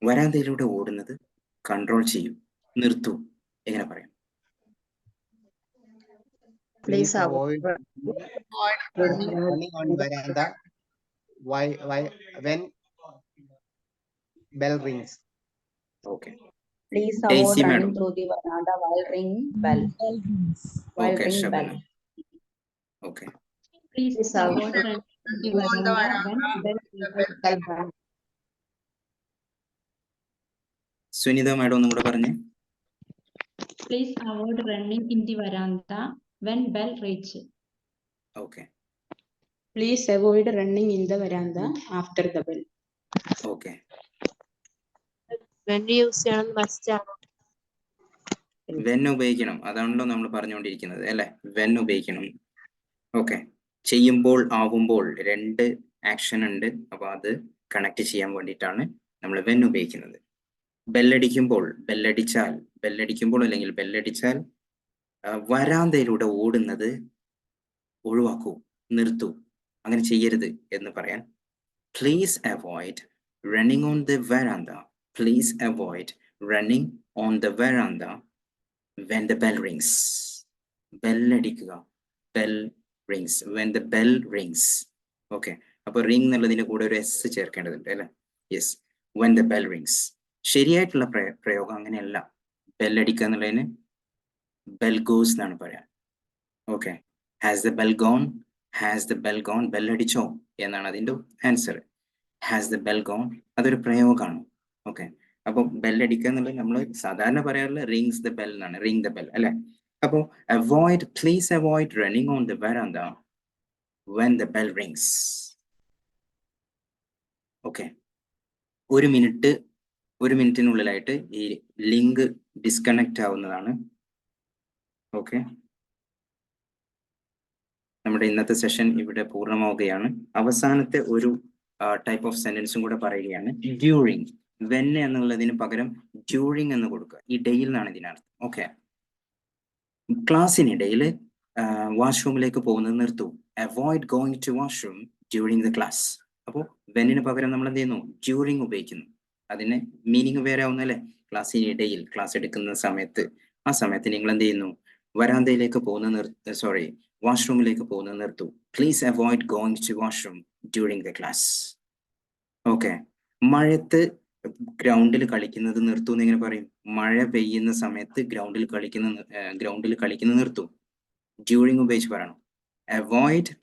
വരാന്തയിലൂടെ ഓടുന്നത് കൺട്രോൾ ചെയ്യൂ, നിർത്തൂ. എങ്ങനെ പറയാം? Please avoid running on veranda when bell rings. Okay, Please Daisy avoid madam. running through the veranda while ringing bell. While Okay, ring bell. Shabana. Okay. Please Please avoid avoid running in the On the veranda when bell rings. bell bell. Sunitha madam ഒന്നും കൂടെ പറഞ്ഞേ. Please avoid running in the veranda when bell reach. Okay Please avoid running in the veranda after the bell. Okay When use ചെയ്യണം must ആണ്. When ഉപയോഗിക്കണം, അതാണല്ലോ നമ്മൾ പറഞ്ഞുകൊണ്ടിരിക്കുന്നത് അല്ലെ. വെൻ ഉപയോഗിക്കണം. ഓക്കെ, ചെയ്യുമ്പോൾ ആവുമ്പോൾ രണ്ട് ആക്ഷൻ ഉണ്ട്, അപ്പൊ അത് കണക്ട് ചെയ്യാൻ വേണ്ടിയിട്ടാണ് നമ്മൾ വെൻ ഉപയോഗിക്കുന്നത്. ബെല്ലടിക്കുമ്പോൾ, ബെല്ലടിക്കുമ്പോൾ അല്ലെങ്കിൽ ബെല്ലടിച്ചാൽ വരാന്തയിലൂടെ ഓടുന്നത് ഒഴിവാക്കൂ, നിർത്തൂ, അങ്ങനെ ചെയ്യരുത് എന്ന് പറയാൻ please avoid running on the veranda. Please avoid running on the veranda when the bell rings. ബെല്ലടിക്കുക, bell rings, when the bell rings. ഓക്കെ, അപ്പൊ റിംഗ് എന്നുള്ളതിന്റെ കൂടെ ഒരു എസ് ചേർക്കേണ്ടതുണ്ട് അല്ലെ. Yes, when the bell rings. ശരിയായിട്ടുള്ള പ്രയോഗം അങ്ങനെയല്ല. ബെല്ലടിക്കുക എന്നുള്ളതിന് ബെൽ ഗോസ് എന്നാണ് പറയാ. Okay, has the bell gone, has the bell gone, ബെല്ലടിച്ചോ എന്നാണ് അതിന്റെ answer. Has the bell gone അതൊരു പ്രയോഗമാണ്. ഓക്കെ, അപ്പൊ ബെല്ലടിക്കുക എന്നുള്ളത് നമ്മൾ സാധാരണ പറയാറുള്ള റിങ്സ് ദ ബെൽ എന്നാണ്, റിംഗ് ദ ബെൽ അല്ലെ. അപ്പോ avoid, please avoid running on the veranda when the bell rings. Okay, ഒരു മിനിറ്റിനുള്ളിലായിട്ട് ഈ ലിങ്ക് ഡിസ്കണക്ട് ആവുന്നതാണ്. ഓക്കെ, നമ്മുടെ ഇന്നത്തെ സെഷൻ ഇവിടെ പൂർണ്ണമാവുകയാണ്. അവസാനത്തെ ഒരു ടൈപ്പ് ഓഫ് സെന്റൻസും കൂടെ പറയുകയാണ്. ഡ്യൂറിങ്, വെൻ എന്നുള്ളതിന് പകരം ഡ്യൂറിങ് എന്ന് കൊടുക്കുക. ഇടയിൽ നിന്നാണ് ഇതിനർത്ഥം. ഓക്കെ, ക്ലാസ്സിനിടയിൽ വാഷ്റൂമിലേക്ക് പോകുന്നത് നിർത്തൂ. Avoid going to washroom during the class. അപ്പോൾ വെന്നിന് പകരം നമ്മൾ എന്ത് ചെയ്യുന്നു, ഡ്യൂറിങ് ഉപയോഗിക്കുന്നു. അതിന് മീനിങ് വേറെ ആവുന്നല്ലേ. ക്ലാസ്സിനിടയിൽ, ക്ലാസ് എടുക്കുന്ന സമയത്ത്, ആ സമയത്ത് നിങ്ങൾ എന്ത് ചെയ്യുന്നു, വരാന്തയിലേക്ക് പോകുന്ന വാഷ്റൂമിലേക്ക് പോകുന്നത് നിർത്തൂ. Please avoid going to washroom during the class. Okay, മഴയത്ത് ഗ്രൗണ്ടിൽ കളിക്കുന്നത് നിർത്തൂ എന്ന് എങ്ങനെ പറയും? മഴ പെയ്യുന്ന സമയത്ത് ഗ്രൗണ്ടിൽ കളിക്കുന്ന നിർത്തൂ. ഡ്യൂറിങ് ഉപയോഗിച്ച് പറയണം. അവോയ്ഡ്